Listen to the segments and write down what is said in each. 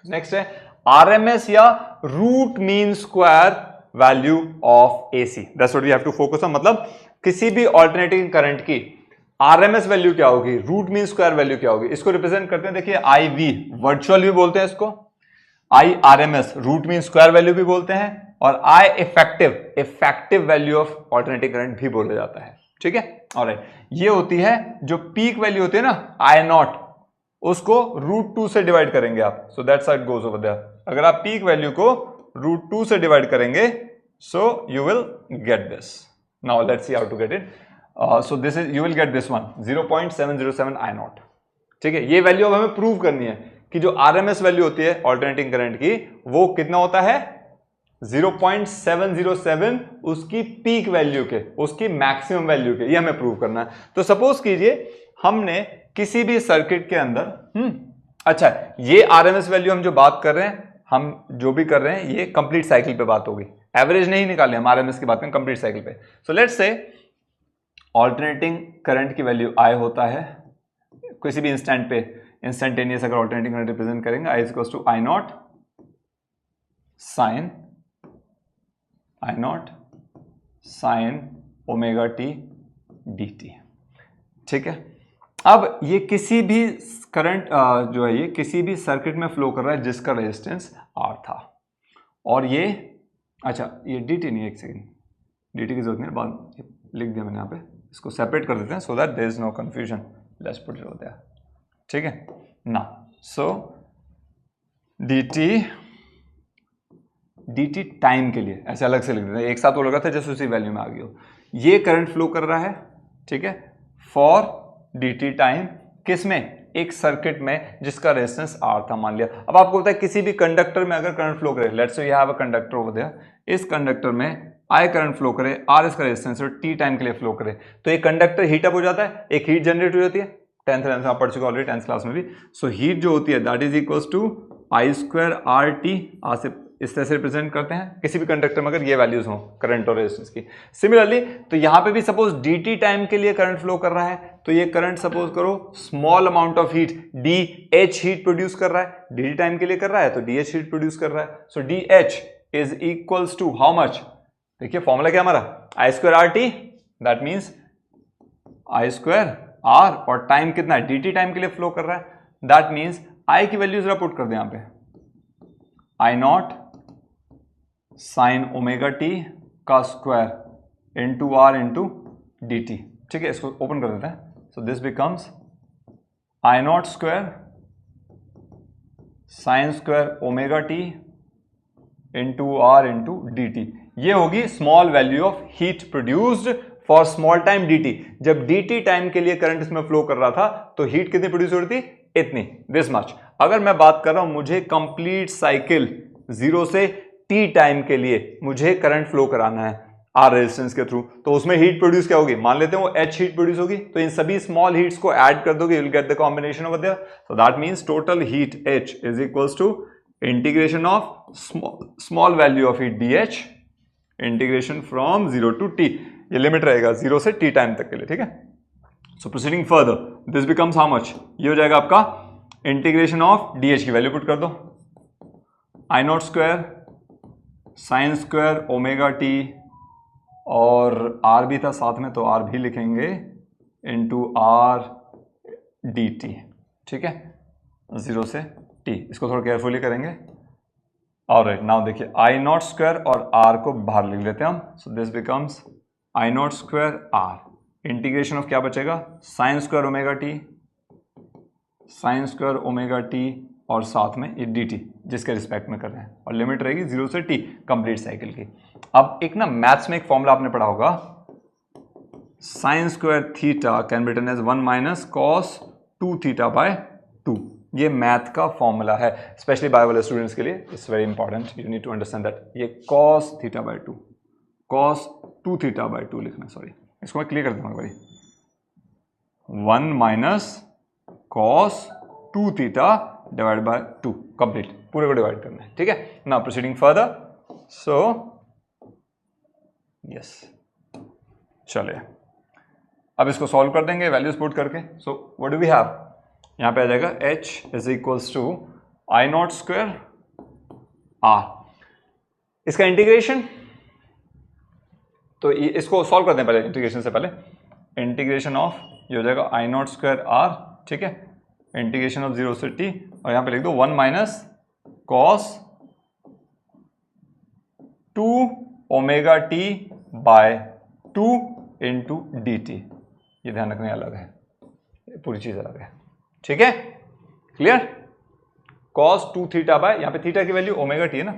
Next है RMS या root mean square value of AC, that's what we have to focus on. मतलब किसी भी ऑल्टरनेटिंग करंट की आरएमएस वैल्यू क्या होगी, रूट मीन स्क्वायर वैल्यू क्या होगी, इसको रिप्रेजेंट करते हैं देखिए आई वी, वर्चुअल भी बोलते हैं इसको, I RMS root mean square value भी बोलते हैं, और I effective value of alternating current भी बोला जाता है, ठीक है। ऑलराइट, ये होती है जो पीक वैल्यू होती है ना आई नॉट, उसको √2 से डिवाइड करेंगे आप, so that's how it goes over there. अगर आप पीक वैल्यू को √2 से डिवाइड करेंगे so you will get this. Now let's see how to get it. So this is, you will get this one 0.707 I nought, ठीक है। ये value अब हमें प्रूव करनी है कि जो आरएमएस वैल्यू होती है ऑल्टरनेटिंग करंट की वो कितना होता है 0.707 उसकी पीक वैल्यू के, उसकी मैक्सिमम वैल्यू के, ये हमें प्रूव करना है। तो सपोज कीजिए हमने किसी भी सर्किट के अंदर अच्छा, ये आरएमएस वैल्यू हम जो बात कर रहे हैं, हम जो भी कर रहे हैं ये कंप्लीट साइकिल पे बात होगी, एवरेज नहीं निकाले हम, आरएमएस की बात करें कंप्लीट साइकिल पे। So let's say alternating current की वैल्यू आई होता है किसी भी इंस्टेंट पे, इंस्टेंटेनियस अगर ऑल्टरनेटिंग करंट रिप्रेजेंट करेंगे I equals to I not sine omega T D T, ठीक है। अब ये किसी भी करंट जो है ये किसी भी सर्किट में फ्लो कर रहा है जिसका रेजिस्टेंस आर था, और ये अच्छा ये डी टी नहीं, एक सेकेंड, डी टी की जरूरत नहीं है, बाद लिख दिया मैंने यहाँ पे, इसको सेपरेट कर देते हैं so that there is no confusion, let's put it over there, ठीक है ना। सो डी टी टाइम के लिए ऐसे अलग से लिख देते हैं, एक साथ वो लगा था जैसे उसी वैल्यू में आ गई हो। ये करंट फ्लो कर रहा है, ठीक है, फॉर डी टी टाइम, किस में, एक सर्किट में जिसका रेजिस्टेंस आर था मान लिया। अब आपको पता है किसी भी कंडक्टर में अगर करंट फ्लो करे, let's say you have a conductor over there, इस कंडक्टर में आई करंट फ्लो करे, आर इसका रेजिस्टेंस और टी टाइम के लिए फ्लो करे, तो ये कंडक्टर हीट अप हो जाता है, एक हीट जनरेट हो जाती है, 10th क्लास में आप पढ़ चुके ऑलरेडी, 10th क्लास में भी। सो हीट जो होती है that is equals to I square are T, आज से इस तरह से रिप्रेजेंट करते हैं किसी भी कंडक्टर में अगर ये वैल्यूज हो करंट और रेजिस्टेंस की। सिमिलरली तो यहां पे भी सपोज dt टाइम के लिए करंट फ्लो कर रहा है, तो ये करंट सपोज करो small amount of heat dH heat produce कर रहा है, dt टाइम के लिए कर रहा है तो dH हीट प्रोड्यूस कर रहा है। So dH is equals to how much, देखिए फॉर्मूला क्या हमारा I square are T, that means I square R, और टाइम कितना है dt टाइम के लिए फ्लो कर रहा है, दैट मीन्स आई की वैल्यू जरा पुट कर दे यहां पे, I not sine omega T का square into R into D T, ठीक है। इसको ओपन कर देते हैं, so this becomes I not square sine square omega T into R into D T. ये होगी small value of heat produced for small time D T. जब D T time के लिए करंट इसमें फ्लो कर रहा था तो हीट कितनी प्रोड्यूस हो रही थी, इतनी, दिस मच। अगर मैं बात कर रहा हूं मुझे कंप्लीट साइकिल 0 से टी टाइम के लिए मुझे करंट फ्लो कराना है आर रेजिस्टेंस के थ्रू, तो उसमें हीट प्रोड्यूस क्या होगी, मान लेते हैं वो एच हीट प्रोड्यूस होगी, तो इन सभी स्मॉल हीट्स को ऐड कर दोगे, you will get the combination over there. So that means total heat H is equals to integration of small value of heat D H integration from 0 to T, ये limit रहेगा 0 से T time तक के लिए, ठीक है। So proceeding further this becomes how much, ये हो जाएगा आपका इंटीग्रेशन ऑफ डी एच की वैल्यू पुट कर दो, I not square sine square omega T, और आर भी था साथ में तो आर भी लिखेंगे इंटू आर डी टी, ठीक है, 0 से टी, इसको थोड़ा केयरफुली करेंगे। ऑलराइट, नाउ देखिए आई नॉट स्क्वायर और आर को बाहर लिख लेते हैं हम, so this becomes I not square R, integration of क्या बचेगा sine square omega T, sine square omega T और साथ में ये डी टी जिसके रिस्पेक्ट में कर रहे हैं, और लिमिट रहेगी 0 से टी कंप्लीट साइकिल की। अब एक ना मैथ्स में एक फॉर्मूला आपने पढ़ा होगा, sine square theta can be written as 1 minus cos 2 theta by 2, ये मैथ का फॉर्मूला है स्पेशली बायो वाले स्टूडेंट्स के लिए, it's very important, you need to understand that. ये cos theta by 2, cos 2 theta by 2 लिखना, सॉरी इसको मैं क्लियर कर दूंगा भाई, 1 minus cos 2 theta divide by 2, complete पूरे को डिवाइड करना है, ठीक है। Now proceeding further, so yes चलिए अब इसको सॉल्व कर देंगे वैल्यूज पुट करके। So what do we have, यहाँ पे आ जाएगा h is equals to I not square R. इसका इंटीग्रेशन, तो इसको सॉल्व करते हैं पहले इंटीग्रेशन से पहले। इंटीग्रेशन ऑफ ये हो जाएगा आई नॉट स्क्वायर आर, ठीक है, इंटीग्रेशन ऑफ 0 से t, और यहां पे लिख दो 1 minus cos 2 omega t by 2 into D T. ये ध्यान रखने अलग है, पूरी चीज अलग है, ठीक है, क्लियर। कॉस 2 थीटा बाय, यहां पे थीटा की वैल्यू ओमेगा टी है ना,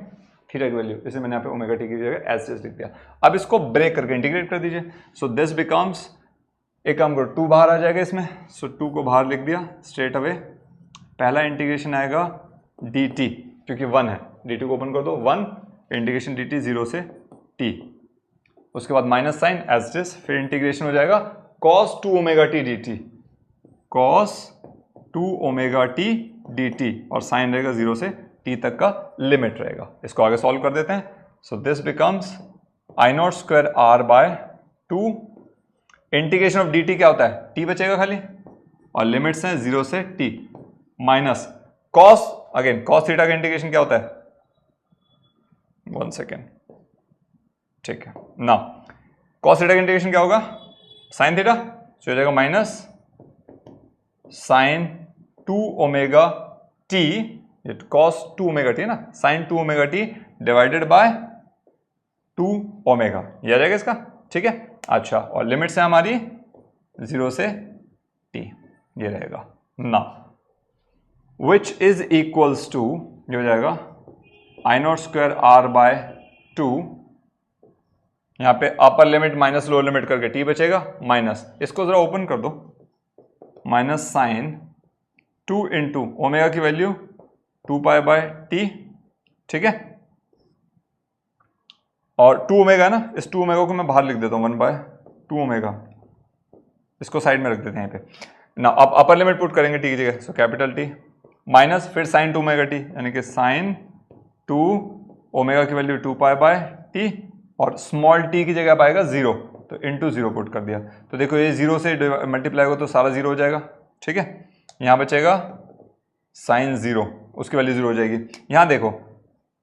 थीटा की वैल्यू, इसलिए मैंने यहाँ पे ओमेगा टी की जगह एज लिख दिया। अब इसको ब्रेक करके इंटीग्रेट कर दीजिए। सो दिस बिकम्स, एक काम करो 2 बाहर आ जाएगा इसमें, सो 2 को बाहर लिख दिया स्ट्रेट अवे। पहला इंटीग्रेशन आएगा डी टी, क्योंकि 1 है, डी टी को ओपन कर दो, 1 इंटीग्रेशन डी टी 0 से t, उसके बाद minus sine as it is, फिर इंटीग्रेशन हो जाएगा cos 2 omega T D T, cos 2 omega T D T, और साइन रहेगा 0 से t तक का लिमिट रहेगा। इसको आगे सॉल्व कर देते हैं। So this becomes I not square R by 2, integration of D T क्या होता है, t बचेगा खाली, और लिमिट्स हैं 0 से t, minus cos, again cos theta का इंटीग्रेशन क्या होता है, 1 सेकेंड, ठीक है ना, cos थीटा का इंटीग्रेशन क्या होगा, साइन थीटा, तो हो जाएगा माइनस साइन 2 ओमेगा टी, ये cos 2 ओमेगा टी है ना, sine 2 omega T divided by 2 omega, ये आ जाएगा इसका, ठीक है। अच्छा, और लिमिट्स है हमारी 0 से t, ये रहेगा ना, विच इज इक्वल्स टू, ये हो जाएगा आई नॉट स्क्वायर आर बाय 2, यहां पे upper limit minus lower limit करके t बचेगा, माइनस, इसको जरा ओपन कर दो, माइनस साइन 2 इंटू ओमेगा की वैल्यू 2 पाई बाय टी, ठीक है, और 2 ओमेगा ना, इस 2 ओमेगा को मैं बाहर लिख देता हूं 1 बाय 2 ओमेगा, इसको साइड में रख देते हैं यहां पे ना। अब अपर लिमिट पुट करेंगे टी की जगह, सो कैपिटल टी, माइनस फिर साइन 2 ओमेगा टी, यानी कि साइन 2 ओमेगा की वैल्यू 2 पाई बाय टी, और स्मॉल टी की जगह पाएगा 0, तो इंटू 0 पुट कर दिया, तो देखो ये 0 से मल्टीप्लाई होगा तो सारा 0 हो जाएगा, ठीक है। यहां बचेगा साइन 0, उसकी वैल्यू 0 हो जाएगी। यहां देखो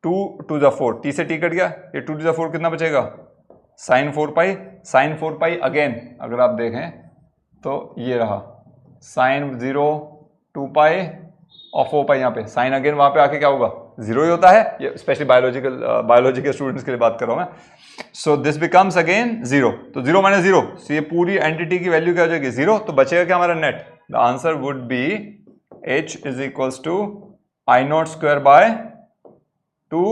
2 टू द 4, टी से टी कट गया, ये 2 टू द 4 कितना बचेगा, साइन 4 पाई, साइन 4 पाई अगेन अगर आप देखें तो ये रहा साइन 0 2 पाई और 4 पाई, यहाँ पे साइन अगेन वहां पे आके क्या होगा, 0 ही होता है, ये स्पेशली बायोलॉजिकल स्टूडेंट्स के लिए बात कर रहा हूं मैं। सो दिस बिकम्स अगेन 0, तो 0 माइनस 0, सो ये पूरी एंटिटी की वैल्यू क्या हो जाएगी, 0, तो बचेगा क्या हमारा net, the answer would be h is equals to I not square by 2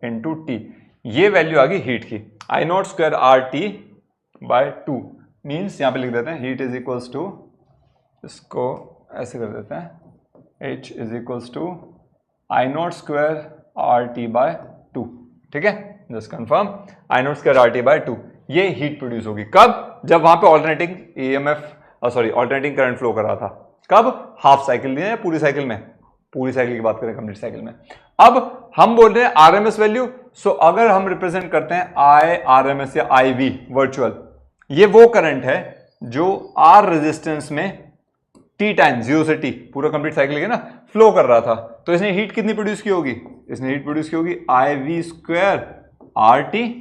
into t, ये वैल्यू आ गई हीट की, I not square R T by 2 means, यहां पे लिख देते हैं हीट इज इक्वल्स टू, इसको ऐसे कर देते हैं, h is equals to I not square R T by 2, ठीक है, just confirm, I not square R T by 2, ये हीट प्रोड्यूस होगी कब, जब वहां पे alternating EMF, sorry alternating current flow कर रहा था, कब, हाफ साइकिल दिया या पूरी साइकिल में, पूरी साइकिल की बात करें कंप्लीट साइकिल में। अब हम बोल रहे हैं आरएमएस वैल्यू, सो अगर हम रिप्रेजेंट करते हैं आई आरएमएस या आई वी वर्चुअल, ये वो करंट है जो आर रेजिस्टेंस में टी टाइम 0 से टी पूरा कंप्लीट साइकिल के ना फ्लो कर रहा था, तो इसने हीट कितनी प्रोड्यूस की होगी, इसने हीट प्रोड्यूस की होगी I v square are t,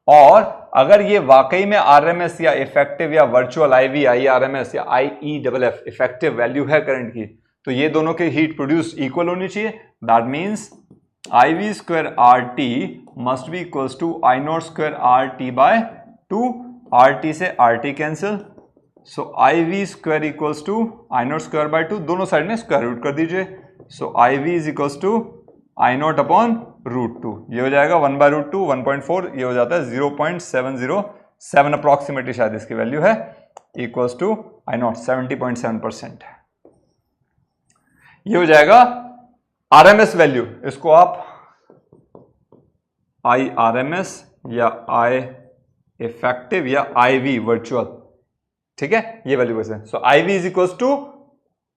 और अगर ये वाकई में आरएमएस या इफेक्टिव या virtual I v I RMS या I e double f effective value है करंट की, तो ये दोनों के हीट प्रोड्यूस इक्वल होनी चाहिए, that means I v square are t must be equals to I not square R T by 2, r t से r t cancel, so I v square equals to I not square by 2, दोनों side में square root कर दीजिए, so I v is equals to I nought upon root 2, ये हो जाएगा 1 bye root 2 1.4, ये हो जाता है 0.707 अप्रॉक्सीमेटली शायद इसकी वैल्यू है, इक्वल्स टू आई नॉट 70.7%, ये हो जाएगा आरएमएस वैल्यू, इसको आप आई आरएमएस या आई इफेक्टिव या आई वी वर्चुअल, ठीक है, ये वैल्यू कैसे, so I v is equals to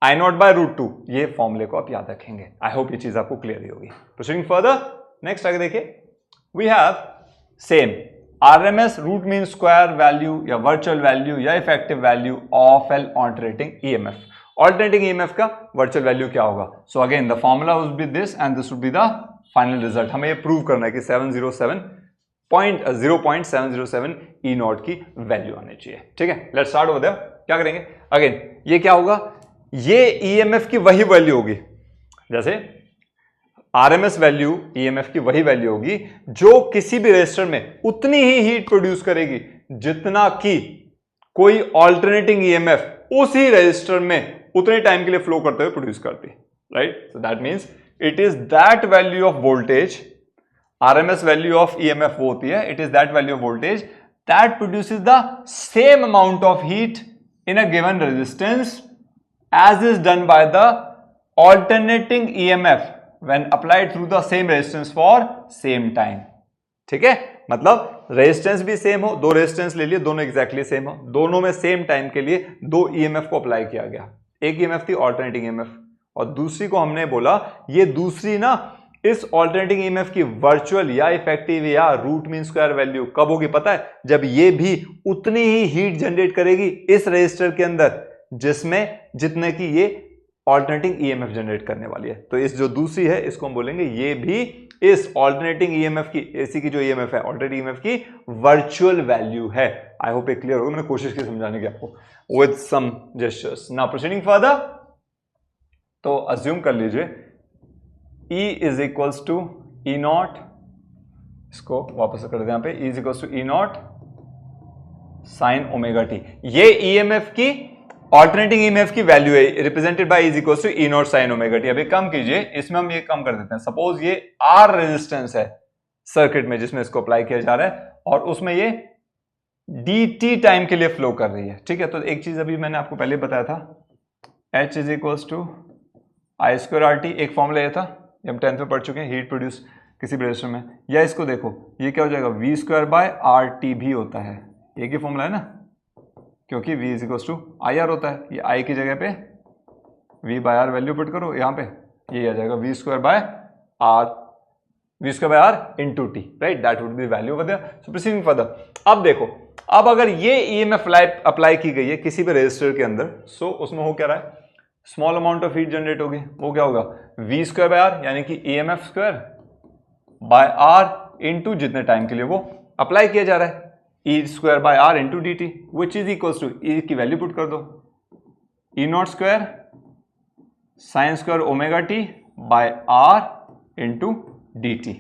I nought by root 2, ये फॉर्मूले को आप याद रखेंगे। आई होप ये चीज आपको क्लियर ही होगी। प्रोसीडिंग फर्दर, नेक्स्ट आगे देखिए, we have same RMS root mean square value या वर्चुअल वैल्यू या effective value of L alternating EMF, alternating EMF का वर्चुअल वैल्यू क्या होगा। So again the formula would be this and this would be the final result. हमें ये prove करना है कि 0.707 ई नॉट की वैल्यू आनी चाहिए। ठीक है, लेट्स स्टार्ट ओवर देयर। क्या करेंगे, अगेन ये क्या होगा, ये ईएमएफ की वही वैल्यू होगी, जैसे आरएमएस वैल्यू ईएमएफ की वही वैल्यू होगी जो किसी भी रेजिस्टर में उतनी ही हीट प्रोड्यूस करेगी जितना कि कोई ऑल्टरनेटिंग ईएमएफ उसी रेजिस्टर में उतने टाइम के लिए फ्लो करते हुए प्रोड्यूस करती है, right. So that means it is that value of voltage, RMS value of EMF वो होती है, it is that value of voltage that produces the same amount of heat in a given resistance as is done by the alternating EMF when applied through the same resistance for same time। ठीक है, मतलब resistance भी same हो, दो resistance ले लिए, दोनों exactly same हो, दोनों में सेम टाइम के लिए दो ईएमएफ को अप्लाई किया गया। एक ईएमएफ थी ऑल्टरनेटिंग ईएमएफ और दूसरी को हमने बोला ये दूसरी ना इस ऑल्टरनेटिंग ईएमएफ की वर्चुअल या इफेक्टिव या रूट मीन स्क्वायर वैल्यू कब होगी पता है, जब ये भी उतनी ही हीट जनरेट करेगी इस रेजिस्टर के अंदर जिसमें जितने की ये ऑल्टरनेटिंग ईएमएफ जनरेट करने वाली है। तो इस जो दूसरी है इसको हम बोलेंगे ये भी इस ऑल्टरनेटिंग ईएमएफ की, एसी की जो ईएमएफ है ऑल्टरनेटिंग ईएमएफ की वर्चुअल वैल्यू है। आई होप ये क्लियर होगा, मैंने कोशिश की समझाने की आपको with some gestures. Now proceeding further, तो अज्यूम कर लीजिए E is equals to E not, इसको वापस कर देते हैं यहां पे, E is equals to E naught sine omega T. ये ईएमएफ की ऑल्टरनेटिंग ईएमएफ की वैल्यू है, represented by is equals to E naught sine omega T. अभी कम कीजिए, इसमें हम ये कम कर देते हैं। सपोज ये आर रेजिस्टेंस है सर्किट में जिसमें इसको अप्लाई किया जा रहा है और उसमें ये dt टाइम के लिए फ्लो कर रही है। ठीक है, तो एक चीज अभी मैंने आपको पहले बताया था, H is equals to I square are T. एक फॉर्मूला ये था, ये हम 10th में पढ़ चुके हैं, हीट प्रोड्यूस किसी भी रेजिस्टर में। या इसको देखो, ये क्या हो जाएगा, V square by R T भी होता है, एक ही फॉर्मूला है ना, क्योंकि v is equals to I R होता है। ये i की जगह पे v by R value put करो, यहाँ पे ये आ जाएगा V square by are into T, right, that would be value over there. So proceeding further, अब देखो, अब अगर ये ईएमएफ अप्लाई की गई है किसी भी रेजिस्टर के अंदर, सो उसमें हो क्या रहा है, small amount of heat generate होगी, वो क्या होगा, वी स्क्वायर बाय आर यानी कि EMF square by are into जितने टाइम के लिए वो अप्लाई किया जा रहा है, e square by are into D t, which is equals to e की वैल्यू पुट कर दो, e not square sine square omega T by are into D T.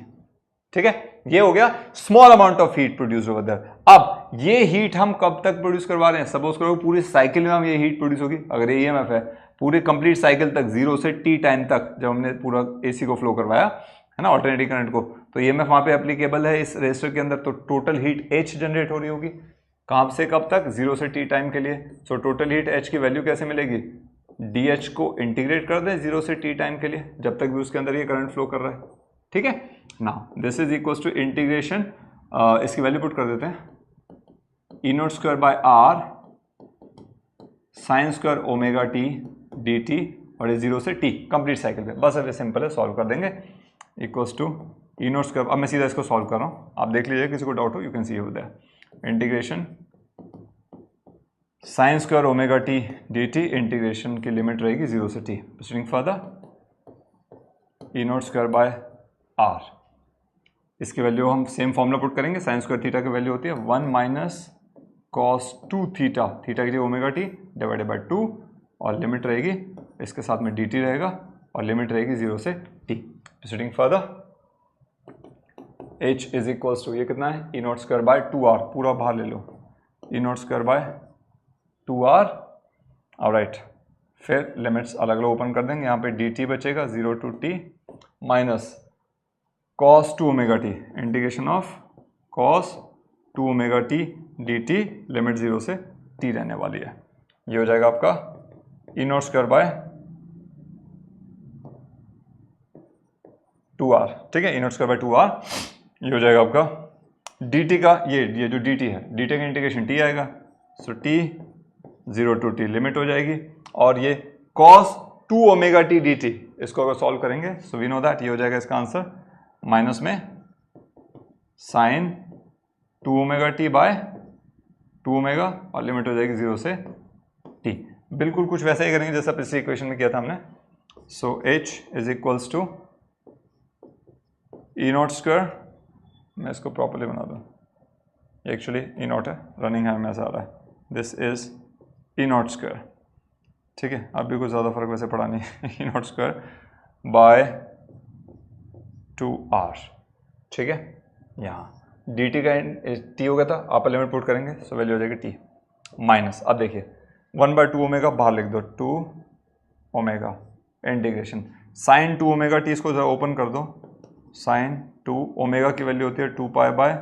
ठीक है, ये हो गया small amount of heat produce over there. अब ये हीट हम कब तक प्रोड्यूस करवा रहे हैं, सपोज करो पूरी साइकिल में हम ये हीट प्रोड्यूस होगी, अगर ये ईएमएफ है पूरी कंप्लीट साइकिल तक 0 से t टाइम तक जब हमने पूरा एसी को फ्लो करवाया है ना, ऑल्टरनेटिंग करंट को, तो ईएमएफ वहां पे एप्लीकेबल है इस रेजिस्टर के अंदर, तो टोटल हीट H जनरेट हो रही होगी, कहां से कब तक, 0 से t टाइम के लिए। सो टोटल हीट H की वैल्यू कैसे मिलेगी, DH को इंटीग्रेट कर दें 0 से t टाइम के लिए, जब तक भी उसके अंदर ये करंट फ्लो कर रहा है। ठीक है, now this is equals to integration, इसकी वैल्यू पुट कर देते हैं, e not square by r sine square omega T D T, और ये 0 से t कंप्लीट साइकिल पे, बस अब सिंपल है, सॉल्व कर देंगे, equals to E not square. अब मैं सीधा इसको सॉल्व कर रहा हूँ, आप देख लीजिए, किसी को डाउट हो you can see over there, integration sine square omega T D T, integration की लिमिट रहेगी 0 से t, proceeding further, E not square by R, इसकी वैल्यू हम सेम फॉर्मूला पुट करेंगे, साइन स्क्वायर थीटा की वैल्यू होती है 1 माइनस कॉस 2 थीटा, थीटा की जगह ओमेगा टी डिवाइडेड बाय 2, और लिमिट रहेगी इसके साथ में dt रहेगा और लिमिट रहेगी 0 से t। Proceeding further, h is equals to, ये कितना है, ई नॉट स्क्वायर बाय 2r, पूरा बाहर ले लो, e not square by 2r, alright, फिर लिमिट्स अलग अलग ओपन कर देंगे, यहाँ पे dt बचेगा 0 to t minus cos 2 omega T, integration of cos 2 omega T dt, limit 0 से t रहने वाली है। ये हो जाएगा आपका ई नॉट स्क्वायर बाय 2r, ठीक है, ई नॉट स्क्वायर बाय 2r, ये हो जाएगा आपका dt का, ये जो dt है, dt का इंटीग्रेशन t आएगा, सो t 0 टू t लिमिट हो जाएगी, और ये cos 2 ओमेगा टी dt, इसको अगर सॉल्व करेंगे सो वी नो दैट ये हो जाएगा इसका आंसर, माइनस में sine 2 omega T by 2 omega, और लिमिट हो जाएगी 0 से t। बिल्कुल कुछ वैसा ही करेंगे जैसा पिछले इक्वेशन में किया था हमने। So H is equals to E not square, मैं इसको प्रॉपरली बना दूँ, एक्चुअली ई नॉट है, रनिंग है में ऐसा आ रहा है, this is E not square, ठीक है। अब भी कुछ ज़्यादा फर्क वैसे पड़ा नहीं है, ई नॉट स्क्वायर बाय 2r, ठीक है। यहाँ डी टी का टी हो गया था, अपर लिमिट पुट करेंगे, सो वैल्यू हो जाएगी टी माइनस, अब देखिए 1/2 ओमेगा बाहर लिख दो, 2 omega integration sine 2 omega T, इसको जरा ओपन कर दो, साइन 2 ओमेगा की वैल्यू होती है 2 pi by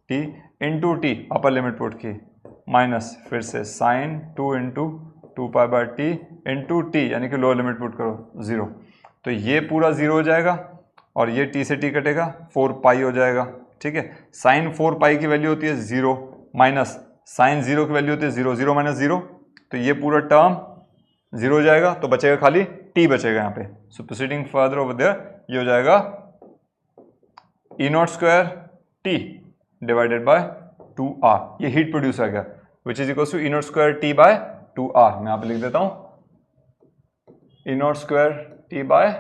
T into T, upper limit put की, माइनस फिर से sine 2 into 2 pi by T into T, यानी कि लोअर लिमिट पुट करो 0, तो ये पूरा 0 हो जाएगा और ये टी से टी कटेगा, 4 पाई हो जाएगा, ठीक है। साइन 4 पाई की वैल्यू होती है 0 माइनस साइन 0 की वैल्यू होती है 0, 0 माइनस 0, तो ये पूरा टर्म 0 हो जाएगा, तो बचेगा खाली टी बचेगा यहाँ पे। So proceeding further over there, ये हो जाएगा e not square t divided by 2r, ये हीट प्रोड्यूस आ गया, which is equal to E not square t by 2r। मैं यहाँ पे लिख देता हूँ e not square t by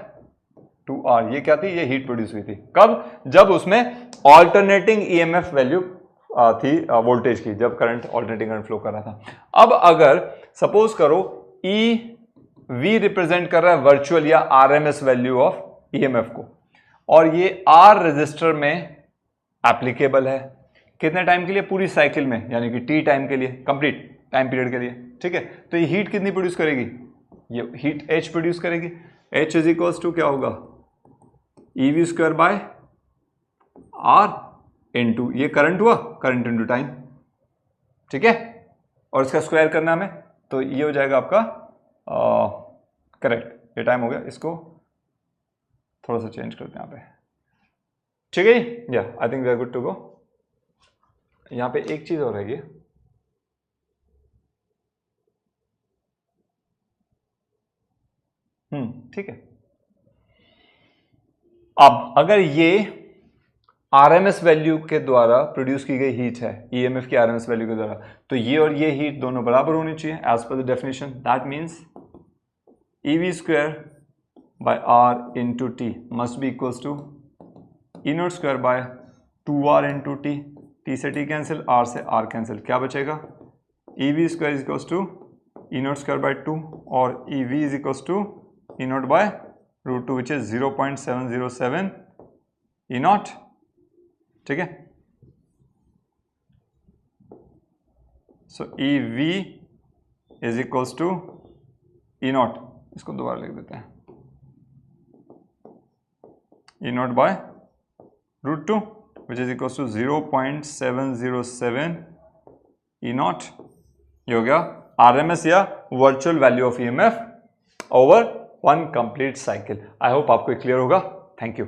2r, ये क्या थी, ये हीट प्रोड्यूस हुई थी, कब, जब उसमें ऑल्टरनेटिंग ईएमएफ वैल्यू थी वोल्टेज की, जब करंट ऑल्टरनेटिंग करंट फ्लो कर रहा था। अब अगर सपोज करो ई वी रिप्रेजेंट कर रहा है वर्चुअल या आरएमएस वैल्यू ऑफ ईएमएफ को, और ये आर रजिस्टर में एप्लीकेबल है, कितने टाइम के लिए, पूरी साइकिल में, यानी कि टी टाइम के लिए, कंप्लीट टाइम पीरियड के लिए, ठीक है। तो ये हीट कितनी प्रोड्यूस करेगी, ये हीट H प्रोड्यूस करेगी, H इज इक्वल्स टू क्या होगा, E we square by are into, ये करंट हुआ, करंट इंटू टाइम, ठीक है, और इसका स्क्वायर करना हमें, तो ये हो जाएगा आपका करेक्ट, ये टाइम हो गया, इसको थोड़ा सा चेंज करते हैं यहाँ पे, ठीक है। या I think we are good to go. यहाँ पे एक चीज और रहेगी, ठीक है। अब अगर ये आरएमएस वैल्यू के द्वारा प्रोड्यूस की गई हीट है, ईएमएफ की आरएमएस वैल्यू के द्वारा, तो ये और ये हीट दोनों बराबर होनी चाहिए as per the definition, that means e v square by are into t must be equals to E not square by 2r into t, t से टी कैंसिल, आर से आर कैंसिल, क्या बचेगा, e we square is equals to E not square by 2 और e v is equals to E nought by root 2 which is 0.707 e nought, ठीक है। So e v is equals to E not, इसको दोबारा लिख देते हैं, e nought by root 2 which is equals to 0.707 e nought, ये हो गया आरएमएस या virtual value of EMF over one complete cycle. I hope आपको क्लियर होगा। Thank you.